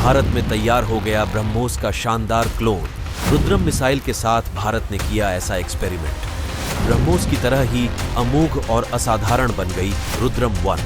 भारत में तैयार हो गया ब्रह्मोस का शानदार क्लोन। रुद्रम मिसाइल के साथ भारत ने किया ऐसा एक्सपेरिमेंट। ब्रह्मोस की तरह ही अमोघ और असाधारण बन गई रुद्रम 1।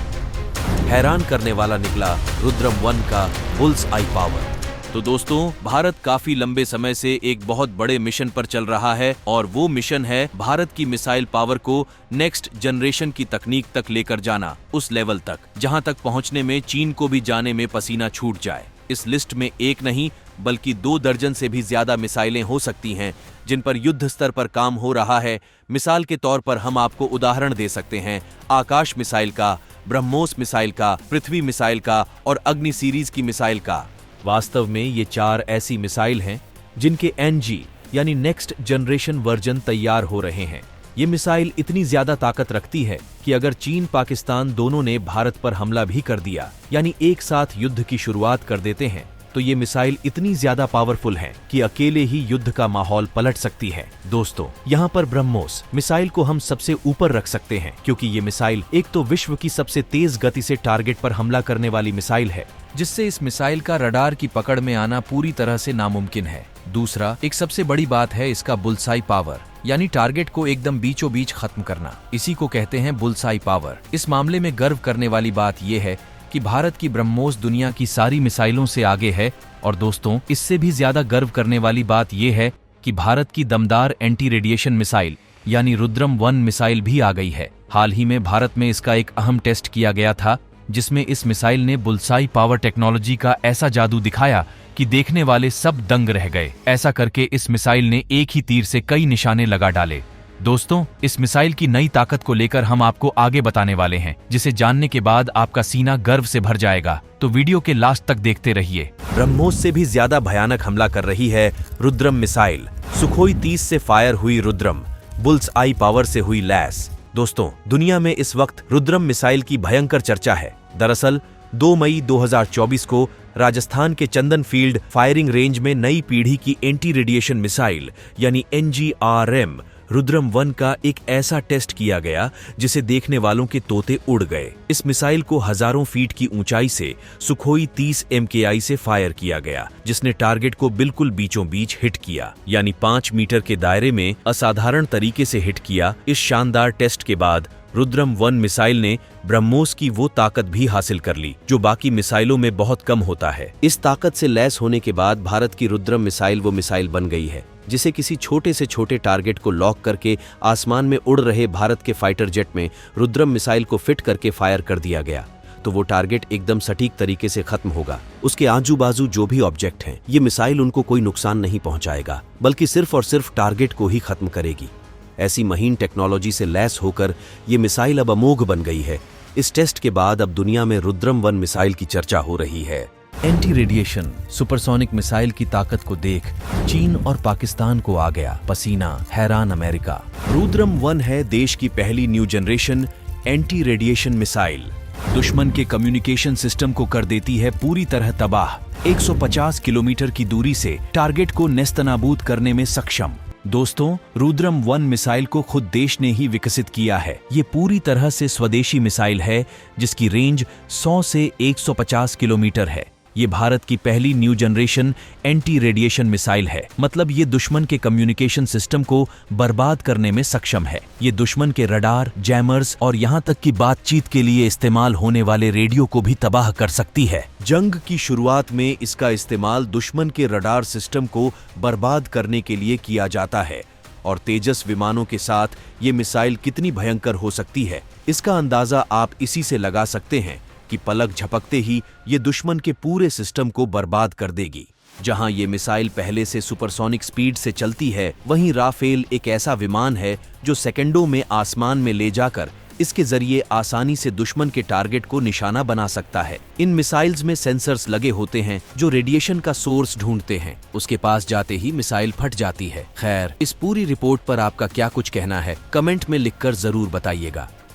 हैरान करने वाला निकला रुद्रम 1 का बुल्स आई पावर। तो दोस्तों, भारत काफी लंबे समय से एक बहुत बड़े मिशन पर चल रहा है और वो मिशन है भारत की मिसाइल पावर को नेक्स्ट जनरेशन की तकनीक तक लेकर जाना, उस लेवल तक जहां तक पहुंचने में चीन को भी जाने में पसीना छूट जाए। इस लिस्ट में एक नहीं बल्कि 2 दर्जन से भी ज्यादा मिसाइलें हो सकती हैं जिन पर युद्ध स्तर पर काम हो रहा है। मिसाल के तौर पर हम आपको उदाहरण दे सकते हैं आकाश मिसाइल का, ब्रह्मोस मिसाइल का, पृथ्वी मिसाइल का और अग्नि सीरीज की मिसाइल का। वास्तव में ये 4 ऐसी मिसाइल हैं जिनके NG यानी नेक्स्ट जनरेशन वर्जन तैयार हो रहे हैं। ये मिसाइल इतनी ज्यादा ताकत रखती है कि अगर चीन पाकिस्तान दोनों ने भारत पर हमला भी कर दिया, यानी एक साथ युद्ध की शुरुआत कर देते हैं, तो ये मिसाइल इतनी ज्यादा पावरफुल है कि अकेले ही युद्ध का माहौल पलट सकती है। दोस्तों, यहाँ पर ब्रह्मोस मिसाइल को हम सबसे ऊपर रख सकते हैं क्योंकि ये मिसाइल एक तो विश्व की सबसे तेज गति से टारगेट पर हमला करने वाली मिसाइल है, जिससे इस मिसाइल का रडार की पकड़ में आना पूरी तरह से नामुमकिन है। दूसरा, एक सबसे बड़ी बात है इसका बुल्सआई पावर, यानी टारगेट को एकदम बीचों बीच खत्म करना। इसी को कहते हैं बुल्सआई पावर। इस मामले में गर्व करने वाली बात यह है कि भारत की ब्रह्मोस दुनिया की सारी मिसाइलों से आगे है। और दोस्तों, इससे भी ज्यादा गर्व करने वाली बात यह है कि भारत की दमदार एंटी रेडिएशन मिसाइल यानी रुद्रम 1 मिसाइल भी आ गई है। हाल ही में भारत में इसका एक अहम टेस्ट किया गया था जिसमें इस मिसाइल ने बुल्सआई पावर टेक्नोलॉजी का ऐसा जादू दिखाया कि देखने वाले सब दंग रह गए। ऐसा करके इस मिसाइल ने एक ही तीर से कई निशाने लगा डाले। दोस्तों, इस मिसाइल की नई ताकत को लेकर हम आपको आगे बताने वाले हैं, जिसे जानने के बाद आपका सीना गर्व से भर जाएगा। तो वीडियो के लास्ट तक देखते रहिए। ब्रह्मोस से भी ज्यादा भयानक हमला कर रही है रुद्रम मिसाइल। सुखोई 30 से फायर हुई रुद्रम, बुल्स आई पावर से हुई लैस। दोस्तों, दुनिया में इस वक्त रुद्रम मिसाइल की भयंकर चर्चा है। दरअसल 2 मई 2024 को राजस्थान के चंदन फील्ड फायरिंग रेंज में नई पीढ़ी की एंटी रेडिएशन मिसाइल यानी NGRM रुद्रम 1 का एक ऐसा टेस्ट किया गया जिसे देखने वालों के तोते उड़ गए। इस मिसाइल को हजारों फीट की ऊंचाई से सुखोई 30 MKI से फायर किया गया, जिसने टारगेट को बिल्कुल बीचों बीच हिट किया, यानी 5 मीटर के दायरे में असाधारण तरीके से हिट किया। इस शानदार टेस्ट के बाद रुद्रम 1 मिसाइल ने ब्रह्मोस की वो ताकत भी हासिल कर ली जो बाकी मिसाइलों में बहुत कम होता है। इस ताकत से लैस होने के बाद भारत की रुद्रम मिसाइल वो मिसाइल बन गई है जिसे किसी छोटे से छोटे टारगेट को लॉक करके आसमान में उड़ रहे भारत के फाइटर जेट में रुद्रम मिसाइल को फिट करके फायर कर दिया गया तो वो टारगेट एकदम सटीक तरीके से खत्म होगा। उसके आजू बाजू जो भी ऑब्जेक्ट हैं, ये मिसाइल उनको कोई नुकसान नहीं पहुंचाएगा, बल्कि सिर्फ और सिर्फ टारगेट को ही खत्म करेगी। ऐसी महीन टेक्नोलॉजी से लैस होकर ये मिसाइल अब अमोघ बन गई है। इस टेस्ट के बाद अब दुनिया में रुद्रम 1 मिसाइल की चर्चा हो रही है। एंटी रेडिएशन सुपरसोनिक मिसाइल की ताकत को देख चीन और पाकिस्तान को आ गया पसीना, हैरान अमेरिका। रुद्रम 1 है देश की पहली new generation anti radiation missile. दुश्मन के कम्युनिकेशन सिस्टम को कर देती है पूरी तरह तबाह। 150 किलोमीटर की दूरी से टारगेट को नेस्तनाबूद करने में सक्षम। दोस्तों, रुद्रम 1 मिसाइल को खुद देश ने ही विकसित किया है। ये पूरी तरह से स्वदेशी मिसाइल है जिसकी रेंज 100 से 150 किलोमीटर है। ये भारत की पहली new generation anti radiation missile है, मतलब ये दुश्मन के कम्युनिकेशन सिस्टम को बर्बाद करने में सक्षम है। ये दुश्मन के रडार, जैमर्स और यहाँ तक कि बातचीत के लिए इस्तेमाल होने वाले रेडियो को भी तबाह कर सकती है। जंग की शुरुआत में इसका इस्तेमाल दुश्मन के रडार सिस्टम को बर्बाद करने के लिए किया जाता है और तेजस विमानों के साथ ये मिसाइल कितनी भयंकर हो सकती है, इसका अंदाजा आप इसी से लगा सकते हैं कि पलक झपकते ही ये दुश्मन के पूरे सिस्टम को बर्बाद कर देगी। जहां ये मिसाइल पहले से सुपरसोनिक स्पीड से चलती है, वहीं राफेल एक ऐसा विमान है जो सेकंडों में आसमान में ले जाकर इसके जरिए आसानी से दुश्मन के टारगेट को निशाना बना सकता है। इन मिसाइल्स में सेंसर्स लगे होते हैं जो रेडिएशन का सोर्स ढूंढते हैं। उसके पास जाते ही मिसाइल फट जाती है। खैर, इस पूरी रिपोर्ट पर आपका क्या कुछ कहना है, कमेंट में लिखकर जरूर बताइएगा।